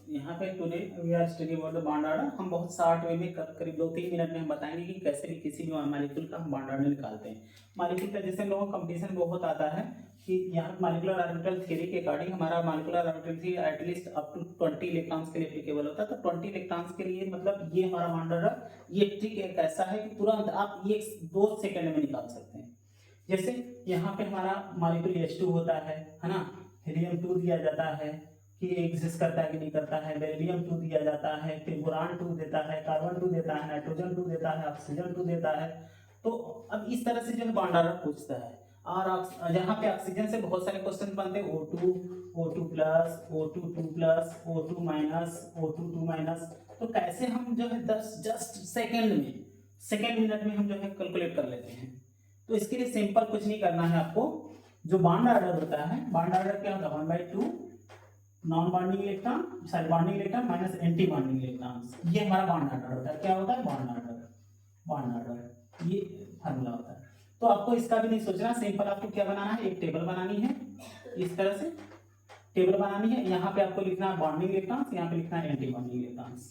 यहाँ पे today we are study about the bond order. हम बहुत शॉर्ट वे में करीब 2-3 मिनट में हम बताएंगे कि कैसे भी किसी भी मॉलिक्यूल का हम बॉन्ड ऑर्डर निकालते हैं। मॉलिक्यूल का जैसे हम लोगों को कंपटीशन बहुत आता है कि यहाँ मॉलिक्यूलर ऑर्बिटल थ्योरी के अकॉर्डिंग हमारा molecular orbital theory at least up to 20 electrons के लिए एप्लीकेबल होता है। तो 20 इलेक्ट्रॉन्स के लिए मतलब ये हमारा बॉन्ड ऑर्डर, ये ट्रिक एक ऐसा है कि तुरंत आप ये 2 सेकंड में निकाल सकते हैं। जैसे यहाँ पे हमारा मॉलिक्यूल H2 होता है ना, हीलियम 2 दिया जाता है कि एग्जिस्ट करता है कि नहीं करता है, बेरिलियम 2 दिया जाता है, फिर बोरान 2 देता है, कार्बन 2 देता है, नाइट्रोजन 2 देता है, ऑक्सीजन 2 देता है। तो अब इस तरह से जो है बॉन्ड ऑर्डर पूछता है। और यहाँ पे ऑक्सीजन से बहुत सारे क्वेश्चन बनते हैं, O2, O2 plus, O2 2 plus, O2 minus, O2 2 minus. तो कैसे हम जो है 10 जस्ट सेकेंड मिनट में हम जो है कैलकुलेट कर लेते हैं। तो इसके लिए सिंपल कुछ नहीं करना है आपको। जो बॉन्ड ऑर्डर होता है, बॉन्ड ऑर्डर क्या होता है, 1/2 non bonding electron sorry bonding electron minus anti bonding electron, ये हमारा बॉन्ड ऑर्डर होता है। क्या होता है, बॉन्ड ऑर्डर, ये फार्मूला होता है। तो आपको इसका भी नहीं सोचना, सिंपल आपको क्या बनाना है, एक टेबल बनानी है। इस तरह से टेबल बनानी है। यहाँ पे आपको लिखना है बॉन्डिंग इलेक्ट्रॉन्स, यहाँ पे लिखना है एंटी बॉन्डिंग इलेक्ट्रॉन्स।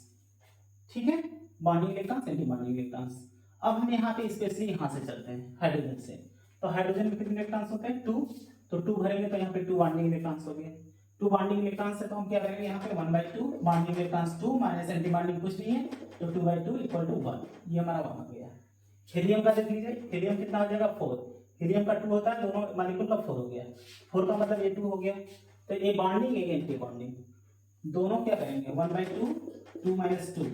ठीक है, bonding electrons, anti bonding electrons. अब हम यहाँ पे स्पेशली यहाँ से चलते हैं हाइड्रोजन से। तो हाइड्रोजन में कितने इलेक्ट्रॉन्स होते हैं, 2। तो 2 भरेंगे तो यहाँ पे 2 बॉन्डिंग इलेक्ट्रॉन्स हो गए। 2 बॉन्डिंग इलेक्ट्रॉन्स से तो हम क्या करेंगे, यहाँ पे 1/2 bonding electrons 2 minus anti bonding कुछ नहीं है, तो 2/2 इक्वल टू 1। ये हमारा 1 हो गया। हीलियम का देख लीजिए, हीलियम कितना हो जाएगा, 4। हीलियम का 2 होता है, दोनों मॉलिक्यूल का 4 हो गया। 4 का मतलब ये 2 हो गया। तो ये बॉन्डिंग, ये एंटी बॉन्डिंग, दोनों क्या करेंगे, 1/2 2 माइनस 2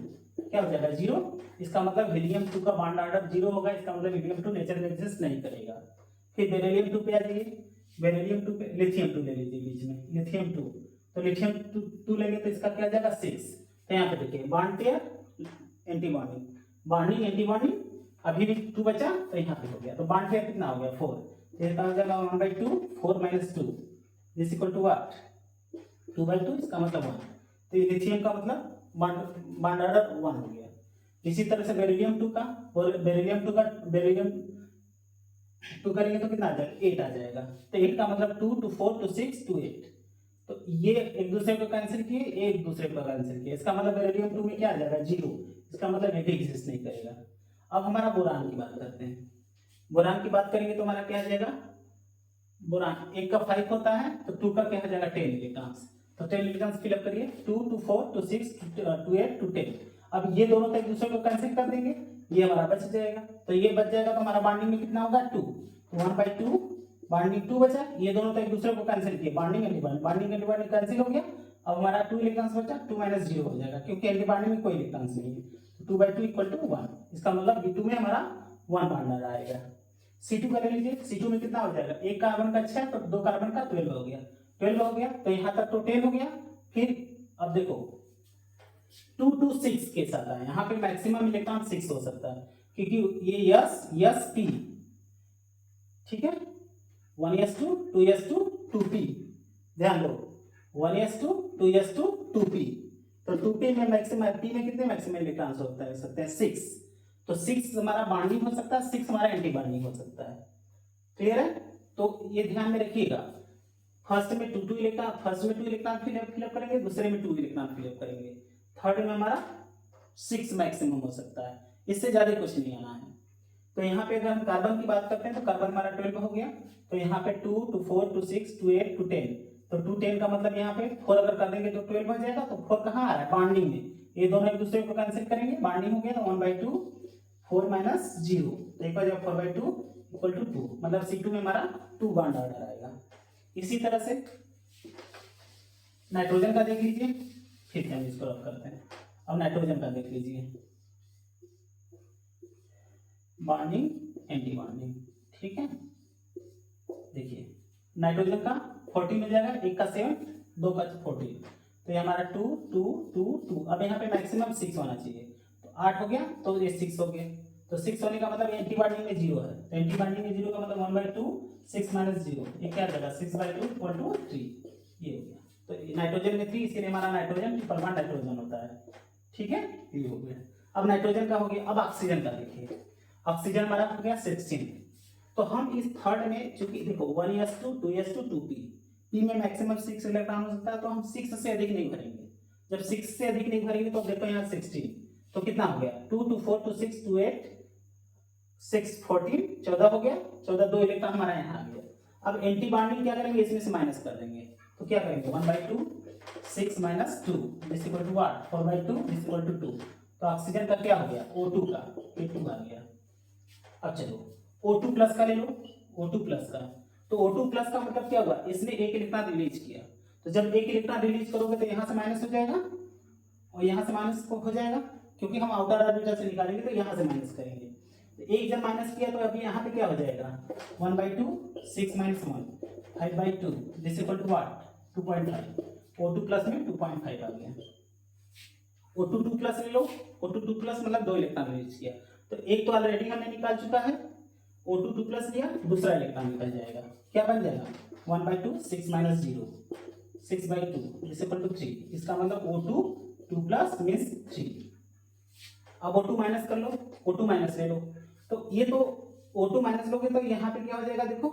क्या हो जाएगा, 0। इसका मतलब हीलियम 2 का बॉन्ड ऑर्डर 0 होगा। इसका मतलब हीलियम 2 नेचर में एग्जिस्ट नहीं करेगा। फिर बेरिलियम 2 पे आ जाइए, बेरिलियम 2 पे लिथियम 2 ले लीजिए बीच में, लिथियम 2। तो लिथियम 2 लेंगे तो इसका क्या आ जाएगा, 6। तो यहाँ पे देखिए bond pair, anti bonding, bonding anti bonding, अभी भी 2 बचा तो यहाँ पे हो गया। तो बॉन्ड पेयर कितना हो गया, 4। तो इसका हो जाएगा 1/2 4 minus 2 this equal to what, 2/2, इसका मतलब 1। तो ये लिथियम का मतलब बॉन्ड ऑर्डर 1 हो गया। इसी तरह से बेरिलियम 2 का, और बेरिलियम 2 करेंगे तो कितना आ जाएगा, 8 आ जाएगा। तो 8 का मतलब 2 to 4 to 6 to 8। तो ये एक दूसरे को कैंसिल किए, एक दूसरे को कैंसिल किए। इसका मतलब बेरिलियम 2 में क्या आ जाएगा, 0। इसका मतलब ये भी एग्जिस्ट नहीं करेगा। अब हमारा बोरान की बात करते हैं। बोरान की बात करेंगे तो हमारा क्या आ जाएगा, बोरान 1 का 5 होता है, तो 2 का क्या हो जाएगा, 10 इलेक्ट्रॉन्स। तो 10 इलेक्ट्रॉन्स फिलअप करिए, 2 to 4 to 6 to 8 to 10। अब ये दोनों तो एक दूसरे को कैंसिल कर देंगे, ये हमारा बच जाएगा। तो ये बच जाएगा तो हमारा बॉन्डिंग में कितना होगा, 2। 1/2 बॉन्डिंग 2 बचा। ये दोनों तो एक दूसरे को कैंसिल किए, बॉन्डिंग एंटी बॉन्डिंग कैंसिल हो गया। अब हमारा 2 इलेक्ट्रॉन्स बचा, 2 माइनस 0 हो जाएगा, क्योंकि एंटी बॉन्डिंग में कोई इलेक्ट्रॉन्स नहीं है। 2/2 इक्वल टू 1। इसका मतलब B2 में हमारा 1 बॉन्ड आएगा। C2 का ले लीजिए, C2 में कितना हो जाएगा, 1 कार्बन का 6 तो 2 कार्बन का 12 हो गया। 12 हो गया तो यहाँ तक तो 10 हो गया। फिर अब देखो 2 to 6 के साथ है, यहाँ पे मैक्सिमम इलेक्ट्रॉन 6 हो सकता है, क्योंकि ये S P, ठीक है, 1s2 2s2 2p, ध्यान दो 1s2 2s2 2p। तो 2p में मैक्सिमम, p में कितने मैक्सिमम इलेक्ट्रॉन्स होता है, सकते हैं 6। तो 6 हमारा बॉन्डिंग हो सकता है, 6 हमारा एंटी बॉन्डिंग हो सकता है। क्लियर है, तो ये ध्यान में रखिएगा। फर्स्ट में 2 इलेक्ट्रॉन फिलअप करेंगे, दूसरे में 2 इलेक्ट्रॉन फिलअप करेंगे, थर्ड में हमारा 6 मैक्सिमम हो सकता है। इससे ज्यादा कुछ नहीं आना है। तो यहाँ पे अगर हम कार्बन की बात करते हैं तो कार्बन हमारा 12 हो गया। तो यहाँ पे 2 to 4 to 6 to 8 to 10। तो 2 10 का मतलब यहाँ पे 4 अगर कर देंगे तो 12 हो जाएगा। तो 4 कहाँ आ रहा है, बॉन्डिंग में। ये दोनों एक दूसरे को कैंसिल करेंगे, बॉन्डिंग हो गया तो 1/2 4 माइनस 0 तो एक बार 4/2 इक्वल टू 2, मतलब C2 में हमारा 2 बॉन्ड ऑर्डर आएगा। इसी तरह से नाइट्रोजन का देख लीजिए, फिर हम इसको रख करते हैं। अब नाइट्रोजन का देख लीजिए, बॉन्डिंग एंटी बॉन्डिंग, ठीक है। देखिए नाइट्रोजन का 14 हो जाएगा, 1 का 7 2 का 14, तो ये हमारा 2 2 2 2। अब यहाँ पे मैक्सिमम 6 होना चाहिए, तो 8 हो गया तो ये 6 हो गया। तो 6 होने का मतलब एंटी बॉन्डिंग में 0 है, तो एंटी बॉन्डिंग में 0 का मतलब 1/2 6 माइनस 0, ये क्या आ जाएगा 6/2 इक्वल टू 3, ये हो गया। तो नाइट्रोजन में 3, इसलिए हमारा नाइट्रोजन ट्रिपल बॉन्ड नाइट्रोजन होता है, ठीक है, ये हो गया। अब नाइट्रोजन का हो गया। अब ऑक्सीजन का देखिए, ऑक्सीजन हमारा हो गया 16। तो हम इस थर्ड में चूंकि देखो 1s2 2s2 2p, p में मैक्सिमम 6 इलेक्ट्रॉन हो सकता है, तो हम 6 से अधिक नहीं भरेंगे। जब 6 से अधिक नहीं भरेंगे तो देखो यहाँ 16, तो कितना हो गया 2 2 4 2 6 2 8 6 14 14 हो गया, 14 2 इलेक्ट्रॉन हमारा यहाँ आ गया। अब एंटी बॉन्डिंग क्या करेंगे, इसमें से माइनस कर देंगे, तो क्या करेंगे 1/2 6 - 2 this equal to what 4/2 this equal to 2। तो ऑक्सीजन का क्या हो गया O2 का A2 आ गया। अब चलो O2 प्लस का ले लो, O2 प्लस का, तो O2 प्लस का मतलब क्या हुआ, इसने एक इलेक्ट्रॉन रिलीज किया, तो जब एक इलेक्ट्रॉन रिलीज करोगे तो यहाँ से माइनस हो जाएगा और यहाँ से माइनस हो जाएगा, क्योंकि हम आउटर ऑर्बिटल से निकालेंगे तो यहाँ से माइनस करेंगे। तो एक जब माइनस किया तो अभी यहाँ पे क्या हो जाएगा 1/2 6 - 1 5/2 this equal to what 2.5। O2 plus में 2.5 आ गया। O2 2 प्लस ले लो, O2 2 प्लस मतलब 2 इलेक्ट्रॉन रिलीज किया, तो एक तो ऑलरेडी हमने निकाल चुका है, O2 2 प्लस लिया, दूसरा इलेक्ट्रॉन निकल जाएगा, क्या बन जाएगा 1/2 6 - 0 6/2 दिस इक्वल टू 3। इसका मतलब O2 2 प्लस मीन्स 3। अब O2 माइनस कर लो, O2 माइनस ले लो, तो ये तो O2 माइनस लोगे तो यहाँ पे क्या हो जाएगा, देखो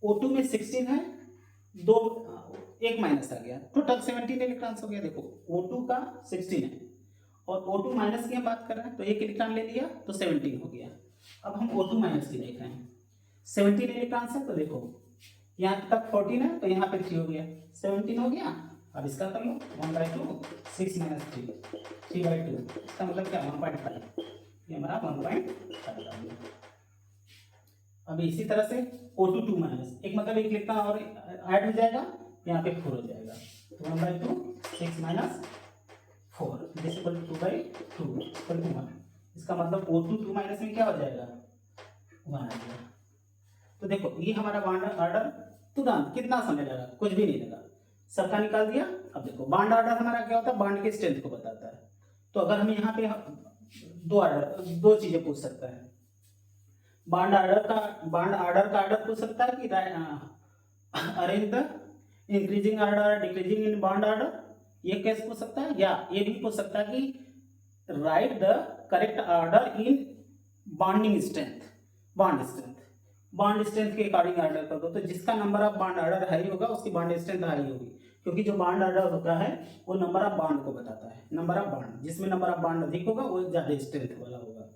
O2 में 16 है, दो एक माइनस आ गया, टोटल 17 इलेक्ट्रॉन्स हो गया। देखो O2 का 16 है और O2 माइनस की हम बात कर रहे हैं, तो एक इलेक्ट्रॉन ले लिया तो 17 हो गया। अब हम O2 माइनस की देख रहे हैं, 17 इलेक्ट्रॉन्स है, तो देखो यहाँ तक 14 है, तो यहाँ पे 3 हो गया, 17 हो गया। अब इसका कर लो 1/2 6 - 3 3/2, इसका मतलब क्या 1.5, ये हमारा 1.5 आ गया। अब इसी तरह से O2 2 माइनस, एक मतलब एक इलेक्ट्रॉन और ऐड हो जाएगा, यहाँ पे 4 हो जाएगा, तो 1/2 6 - 4 this equal to 2/2 equal to 1। इसका मतलब O2 2 माइनस में क्या हो जाएगा 1 आ गया। तो देखो ये हमारा बॉन्ड ऑर्डर तुरंत, कितना समय लगा, कुछ भी नहीं लगा, सबका निकाल दिया। अब देखो बॉन्ड ऑर्डर हमारा क्या होता है, बॉन्ड के स्ट्रेंथ को बताता है। तो अगर हम यहाँ पे दो चीजें पूछ सकता है, बॉन्ड ऑर्डर का ऑर्डर पूछ सकता है कि arrange the increasing order decreasing in bond order, ये कैसे पूछ सकता है, या ये भी पूछ सकता है कि right the correct order in bonding strength, bond strength के अकॉर्डिंग ऑर्डर कर दो। तो जिसका number of bond order high होगा उसकी बॉन्ड स्ट्रेंथ हाई होगी, क्योंकि जो बॉन्ड ऑर्डर होता है वो नंबर ऑफ बॉन्ड को बताता है, नंबर ऑफ बॉन्ड, जिसमें नंबर ऑफ बॉन्ड अधिक होगा वो ज्यादा स्ट्रेंथ वाला होगा।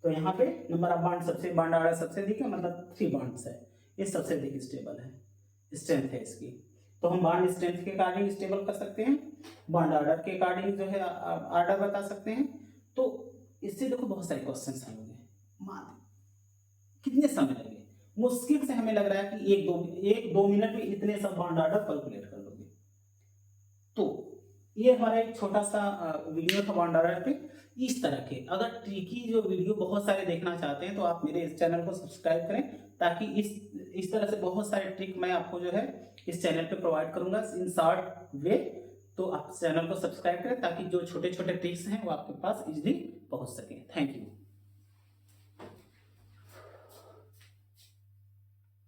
तो यहाँ पे नंबर ऑफ बॉन्ड ऑर्डर सबसे अधिक है, मतलब 3 बॉन्ड्स है, ये सबसे अधिक स्टेबल है, स्ट्रेंथ है इसकी। तो हम बॉन्ड स्ट्रेंथ के अकॉर्डिंग स्टेबल कर सकते हैं, बॉन्ड ऑर्डर के अकॉर्डिंग जो है ऑर्डर बता सकते हैं। तो इससे देखो बहुत सारे क्वेश्चन हल होंगे, कितने समय लगे, मुश्किल से हमें लग रहा है कि एक दो मिनट में इतने सब बॉन्ड ऑर्डर कैलकुलेट कर लोगे। तो ये हमारा एक छोटा सा वीडियो था बॉन्ड ऑर्डर पे। इस तरह के अगर ट्रिकी जो वीडियो बहुत सारे देखना चाहते हैं तो आप मेरे इस चैनल को सब्सक्राइब करें, ताकि इस तरह से बहुत सारे ट्रिक मैं आपको जो है इस चैनल पे प्रोवाइड करूंगा इन शॉर्ट वे। तो आप चैनल को सब्सक्राइब करें ताकि जो छोटे छोटे ट्रिक्स हैं वो आपके पास इजीली पहुंच सके। Thank you.